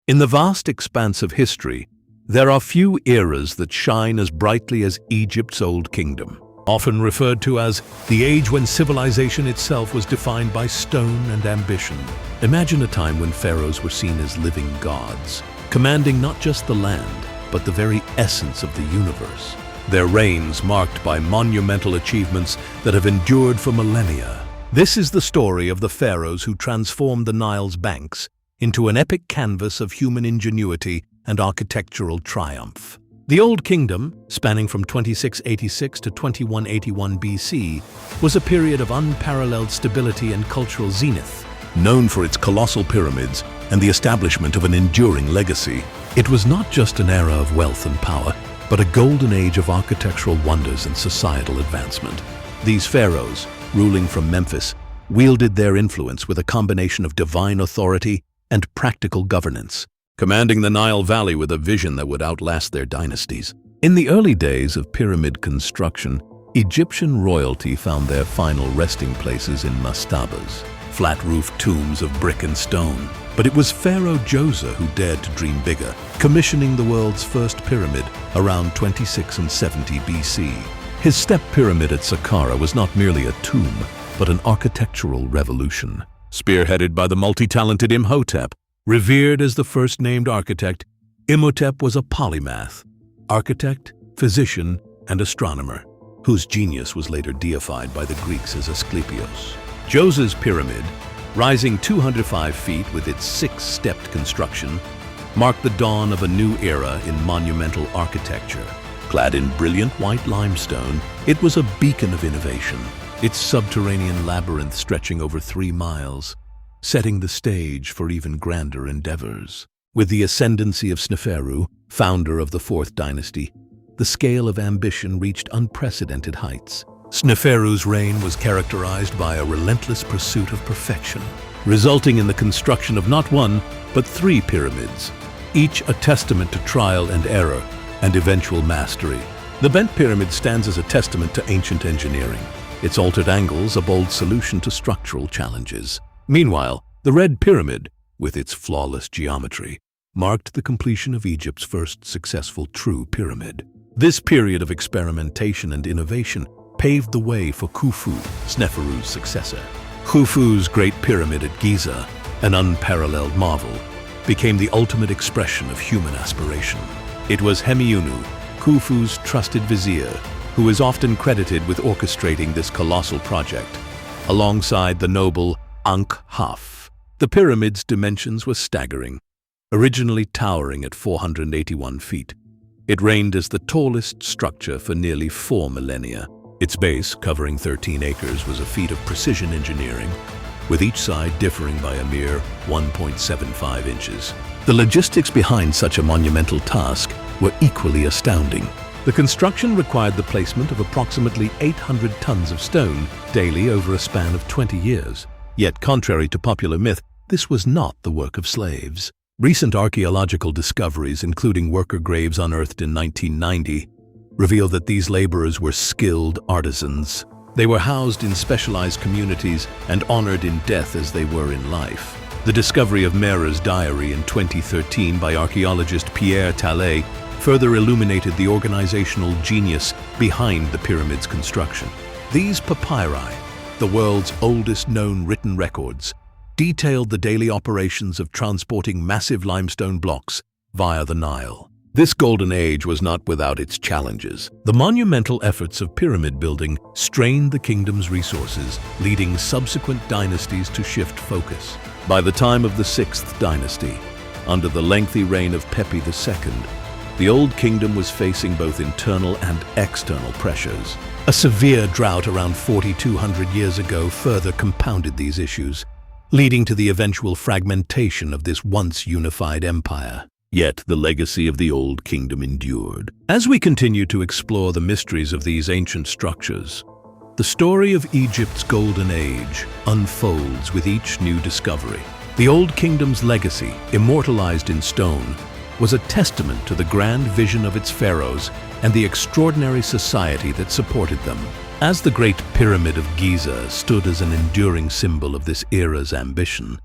In the vast expanse of history, there are few eras that shine as brightly as Egypt's Old Kingdom, often referred to as the age when civilization itself was defined by stone and ambition. Imagine a time when pharaohs were seen as living gods, commanding not just the land, but the very essence of the universe. Their reigns marked by monumental achievements that have endured for millennia. This is the story of the pharaohs who transformed the Nile's banks into an epic canvas of human ingenuity and architectural triumph. The Old Kingdom, spanning from 2686 to 2181 BC, was a period of unparalleled stability and cultural zenith. Known for its colossal pyramids and the establishment of an enduring legacy, it was not just an era of wealth and power, but a golden age of architectural wonders and societal advancement. These pharaohs, ruling from Memphis, wielded their influence with a combination of divine authority and practical governance, commanding the Nile Valley with a vision that would outlast their dynasties. In the early days of pyramid construction, Egyptian royalty found their final resting places in mastabas, flat-roofed tombs of brick and stone. But it was Pharaoh Djoser who dared to dream bigger, commissioning the world's first pyramid around 26 and 70 BC. His step pyramid at Saqqara was not merely a tomb, but an architectural revolution. Spearheaded by the multi-talented Imhotep, revered as the first-named architect, Imhotep was a polymath, architect, physician, and astronomer, whose genius was later deified by the Greeks as Asclepios. Djoser's pyramid, rising 205 feet with its six-stepped construction, marked the dawn of a new era in monumental architecture. Clad in brilliant white limestone, it was a beacon of innovation, its subterranean labyrinth stretching over 3 miles, setting the stage for even grander endeavors. With the ascendancy of Sneferu, founder of the Fourth Dynasty, the scale of ambition reached unprecedented heights. Sneferu's reign was characterized by a relentless pursuit of perfection, resulting in the construction of not one, but 3 pyramids, each a testament to trial and error and eventual mastery. The bent pyramid stands as a testament to ancient engineering, its altered angles a bold solution to structural challenges. Meanwhile, the Red Pyramid, with its flawless geometry, marked the completion of Egypt's first successful true pyramid. This period of experimentation and innovation paved the way for Khufu, Sneferu's successor. Khufu's Great Pyramid at Giza, an unparalleled marvel, became the ultimate expression of human aspiration. It was Hemiunu, Khufu's trusted vizier, who is often credited with orchestrating this colossal project, alongside the noble Ankh-Haf. The pyramid's dimensions were staggering, originally towering at 481 feet. It reigned as the tallest structure for nearly 4 millennia. Its base, covering 13 acres, was a feat of precision engineering, with each side differing by a mere 1.75 inches. The logistics behind such a monumental task were equally astounding. The construction required the placement of approximately 800 tons of stone daily over a span of 20 years. Yet, contrary to popular myth, this was not the work of slaves. Recent archaeological discoveries, including worker graves unearthed in 1990, reveal that these laborers were skilled artisans. They were housed in specialized communities and honored in death as they were in life. The discovery of Mera's diary in 2013 by archaeologist Pierre Tallet further illuminated the organizational genius behind the pyramid's construction. These papyri, the world's oldest known written records, detailed the daily operations of transporting massive limestone blocks via the Nile. This golden age was not without its challenges. The monumental efforts of pyramid building strained the kingdom's resources, leading subsequent dynasties to shift focus. By the time of the Sixth Dynasty, under the lengthy reign of Pepi II, the Old Kingdom was facing both internal and external pressures. A severe drought around 4,200 years ago further compounded these issues, leading to the eventual fragmentation of this once unified empire. Yet the legacy of the Old Kingdom endured. As we continue to explore the mysteries of these ancient structures, the story of Egypt's Golden Age unfolds with each new discovery. The Old Kingdom's legacy, immortalized in stone, was a testament to the grand vision of its pharaohs and the extraordinary society that supported them. As the Great Pyramid of Giza stood as an enduring symbol of this era's ambition,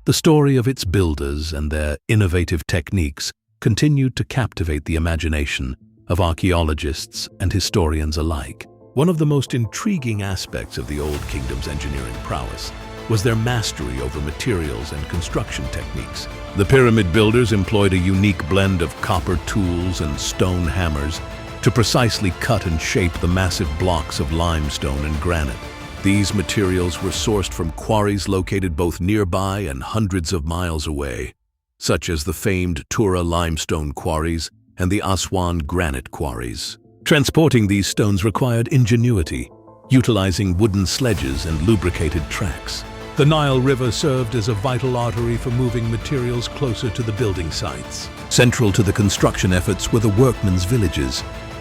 The story of its builders and their innovative techniques continued to captivate the imagination of archaeologists and historians alike. One of the most intriguing aspects of the Old Kingdom's engineering prowess was their mastery over materials and construction techniques. The pyramid builders employed a unique blend of copper tools and stone hammers to precisely cut and shape the massive blocks of limestone and granite. These materials were sourced from quarries located both nearby and hundreds of miles away, such as the famed Tura limestone quarries and the Aswan granite quarries. Transporting these stones required ingenuity, utilizing wooden sledges and lubricated tracks. The Nile River served as a vital artery for moving materials closer to the building sites. Central to the construction efforts were the workmen's villages,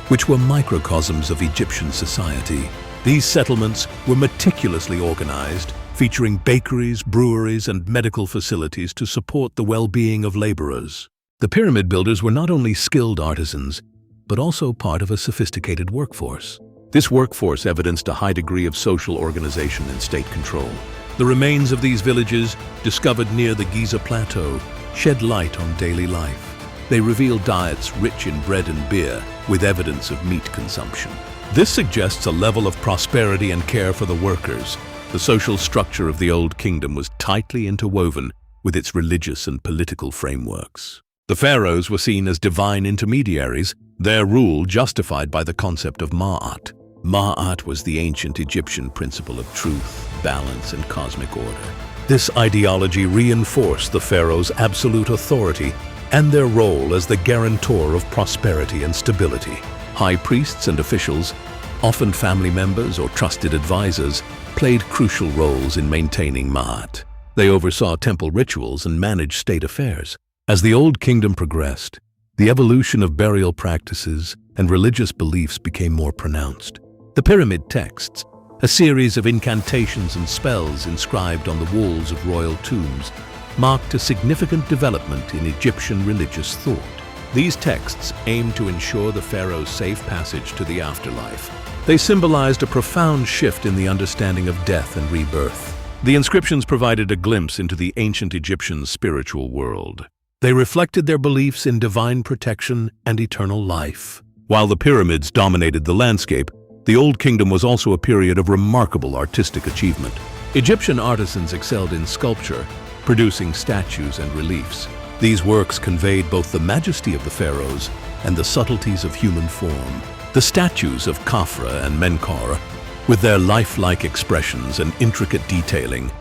which were microcosms of Egyptian society. These settlements were meticulously organized, featuring bakeries, breweries, and medical facilities to support the well-being of laborers. The pyramid builders were not only skilled artisans, but also part of a sophisticated workforce. This workforce evidenced a high degree of social organization and state control. The remains of these villages, discovered near the Giza Plateau, shed light on daily life. They reveal diets rich in bread and beer, with evidence of meat consumption. This suggests a level of prosperity and care for the workers. The social structure of the Old Kingdom was tightly interwoven with its religious and political frameworks. The pharaohs were seen as divine intermediaries, their rule justified by the concept of Ma'at. Ma'at was the ancient Egyptian principle of truth, balance, and cosmic order. This ideology reinforced the pharaohs' absolute authority and their role as the guarantor of prosperity and stability. High priests and officials, often family members or trusted advisors, played crucial roles in maintaining Ma'at. They oversaw temple rituals and managed state affairs. As the Old Kingdom progressed, the evolution of burial practices and religious beliefs became more pronounced. The pyramid texts, a series of incantations and spells inscribed on the walls of royal tombs, marked a significant development in Egyptian religious thought. These texts aimed to ensure the pharaoh's safe passage to the afterlife. They symbolized a profound shift in the understanding of death and rebirth. The inscriptions provided a glimpse into the ancient Egyptian spiritual world. They reflected their beliefs in divine protection and eternal life. While the pyramids dominated the landscape, the Old Kingdom was also a period of remarkable artistic achievement. Egyptian artisans excelled in sculpture, producing statues and reliefs. These works conveyed both the majesty of the pharaohs and the subtleties of human form. The statues of Khafra and Menkaure, with their lifelike expressions and intricate detailing,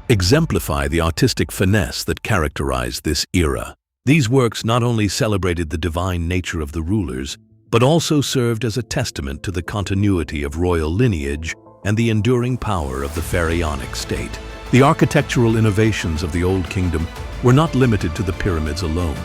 exemplify the artistic finesse that characterized this era. These works not only celebrated the divine nature of the rulers, but also served as a testament to the continuity of royal lineage and the enduring power of the pharaonic state. The architectural innovations of the Old Kingdom were not limited to the pyramids alone.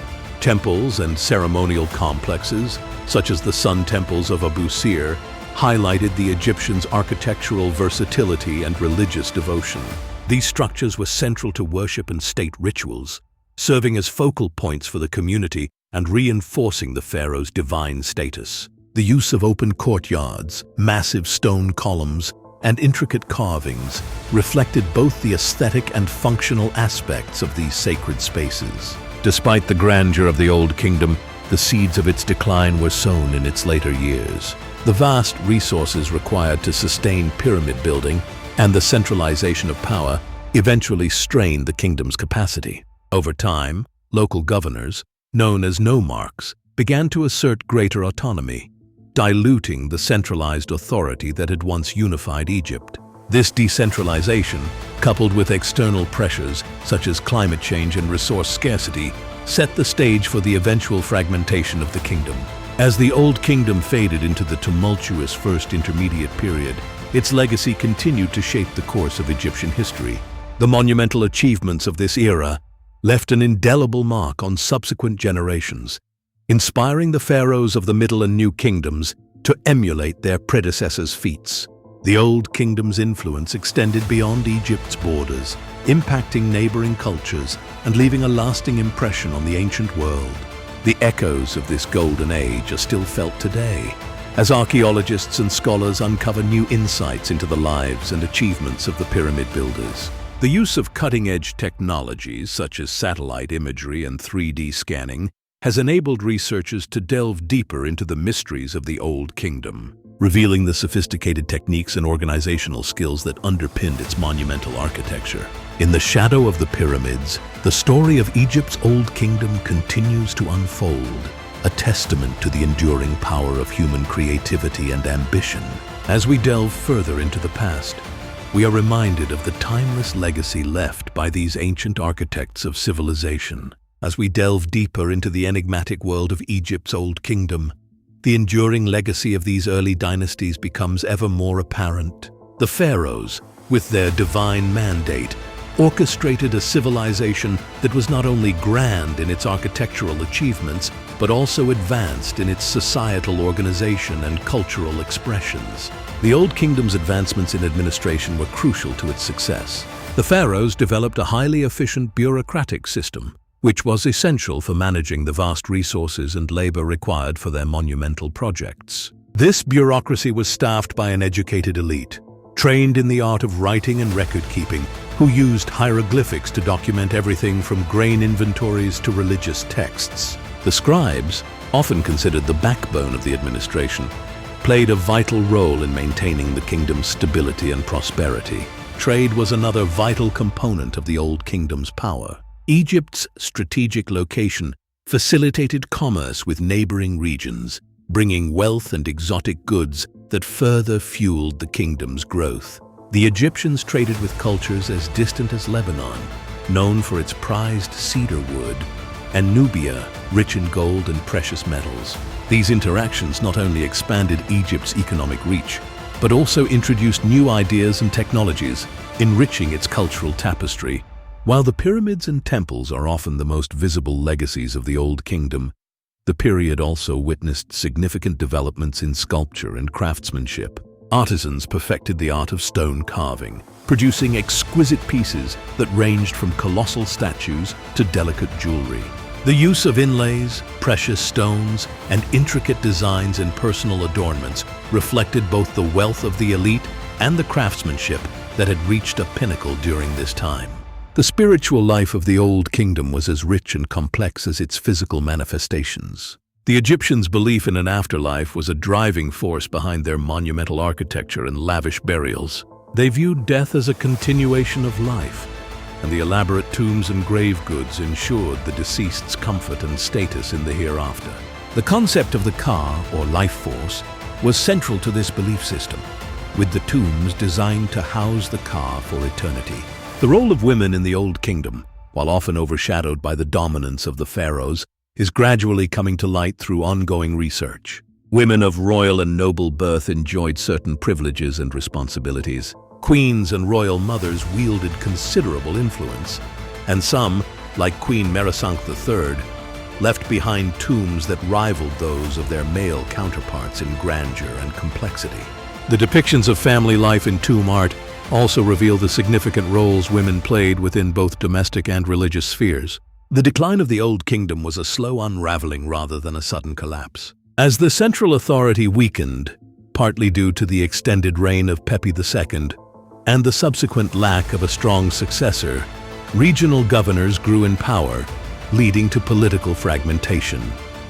Temples and ceremonial complexes, such as the sun temples of Abu Sir, highlighted the Egyptians' architectural versatility and religious devotion. These structures were central to worship and state rituals, serving as focal points for the community and reinforcing the pharaoh's divine status. The use of open courtyards, massive stone columns, and intricate carvings reflected both the aesthetic and functional aspects of these sacred spaces. Despite the grandeur of the Old Kingdom, the seeds of its decline were sown in its later years. The vast resources required to sustain pyramid building and the centralization of power eventually strained the kingdom's capacity. Over time, local governors, known as nomarchs, began to assert greater autonomy, diluting the centralized authority that had once unified Egypt. This decentralization, coupled with external pressures such as climate change and resource scarcity, set the stage for the eventual fragmentation of the kingdom. As the Old Kingdom faded into the tumultuous First Intermediate period, its legacy continued to shape the course of Egyptian history. The monumental achievements of this era left an indelible mark on subsequent generations, inspiring the pharaohs of the Middle and New Kingdoms to emulate their predecessors' feats. The Old Kingdom's influence extended beyond Egypt's borders, impacting neighboring cultures and leaving a lasting impression on the ancient world. The echoes of this golden age are still felt today, as archaeologists and scholars uncover new insights into the lives and achievements of the pyramid builders. The use of cutting-edge technologies such as satellite imagery and 3D scanning has enabled researchers to delve deeper into the mysteries of the Old Kingdom, revealing the sophisticated techniques and organizational skills that underpinned its monumental architecture. In the shadow of the pyramids, the story of Egypt's Old Kingdom continues to unfold, a testament to the enduring power of human creativity and ambition. As we delve further into the past, we are reminded of the timeless legacy left by these ancient architects of civilization. As we delve deeper into the enigmatic world of Egypt's Old Kingdom, the enduring legacy of these early dynasties becomes ever more apparent. The pharaohs, with their divine mandate, orchestrated a civilization that was not only grand in its architectural achievements, but also advanced in its societal organization and cultural expressions. The Old Kingdom's advancements in administration were crucial to its success. The pharaohs developed a highly efficient bureaucratic system, which was essential for managing the vast resources and labor required for their monumental projects. This bureaucracy was staffed by an educated elite, trained in the art of writing and record-keeping, who used hieroglyphics to document everything from grain inventories to religious texts. The scribes, often considered the backbone of the administration, played a vital role in maintaining the kingdom's stability and prosperity. Trade was another vital component of the Old Kingdom's power. Egypt's strategic location facilitated commerce with neighboring regions, bringing wealth and exotic goods that further fueled the kingdom's growth. The Egyptians traded with cultures as distant as Lebanon, known for its prized cedar wood, and Nubia, rich in gold and precious metals. These interactions not only expanded Egypt's economic reach, but also introduced new ideas and technologies, enriching its cultural tapestry. While the pyramids and temples are often the most visible legacies of the Old Kingdom, the period also witnessed significant developments in sculpture and craftsmanship. Artisans perfected the art of stone carving, producing exquisite pieces that ranged from colossal statues to delicate jewelry. The use of inlays, precious stones, and intricate designs in personal adornments reflected both the wealth of the elite and the craftsmanship that had reached a pinnacle during this time. The spiritual life of the Old Kingdom was as rich and complex as its physical manifestations. The Egyptians' belief in an afterlife was a driving force behind their monumental architecture and lavish burials. They viewed death as a continuation of life, and the elaborate tombs and grave goods ensured the deceased's comfort and status in the hereafter. The concept of the Ka, or life force, was central to this belief system, with the tombs designed to house the Ka for eternity. The role of women in the Old Kingdom, while often overshadowed by the dominance of the pharaohs, is gradually coming to light through ongoing research. Women of royal and noble birth enjoyed certain privileges and responsibilities. Queens and royal mothers wielded considerable influence, and some, like Queen Meresankhh III, left behind tombs that rivaled those of their male counterparts in grandeur and complexity. The depictions of family life in tomb art also reveal the significant roles women played within both domestic and religious spheres. The decline of the Old Kingdom was a slow unraveling rather than a sudden collapse. As the central authority weakened, partly due to the extended reign of Pepi II and the subsequent lack of a strong successor, regional governors grew in power, leading to political fragmentation.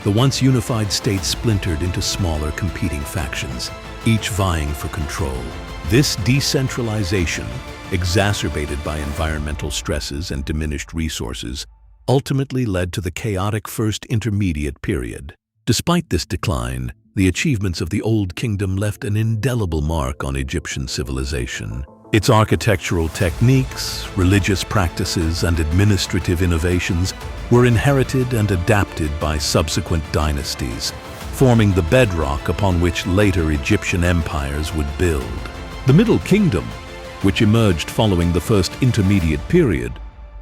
The once unified state splintered into smaller competing factions, each vying for control. This decentralization, exacerbated by environmental stresses and diminished resources, ultimately led to the chaotic First Intermediate Period. Despite this decline, the achievements of the Old Kingdom left an indelible mark on Egyptian civilization. Its architectural techniques, religious practices, and administrative innovations were inherited and adapted by subsequent dynasties, forming the bedrock upon which later Egyptian empires would build. The Middle Kingdom, which emerged following the First Intermediate Period,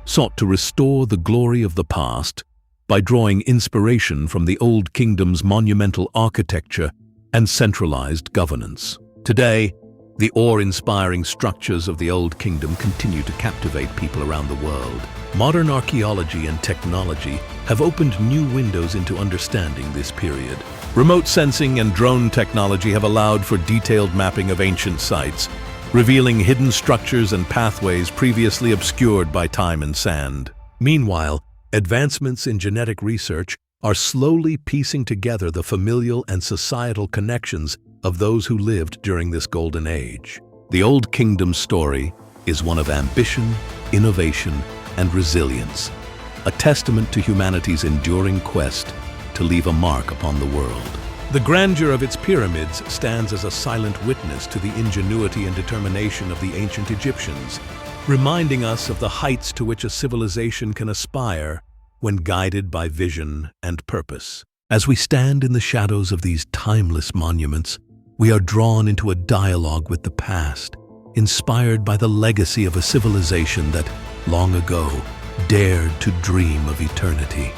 sought to restore the glory of the past by drawing inspiration from the Old Kingdom's monumental architecture and centralized governance. Today, the awe-inspiring structures of the Old Kingdom continue to captivate people around the world. Modern archaeology and technology have opened new windows into understanding this period. Remote sensing and drone technology have allowed for detailed mapping of ancient sites, revealing hidden structures and pathways previously obscured by time and sand. Meanwhile, advancements in genetic research are slowly piecing together the familial and societal connections of those who lived during this golden age. The Old Kingdom's story is one of ambition, innovation, and resilience, a testament to humanity's enduring quest to leave a mark upon the world. The grandeur of its pyramids stands as a silent witness to the ingenuity and determination of the ancient Egyptians, reminding us of the heights to which a civilization can aspire when guided by vision and purpose. As we stand in the shadows of these timeless monuments, we are drawn into a dialogue with the past, inspired by the legacy of a civilization that, long ago, dared to dream of eternity.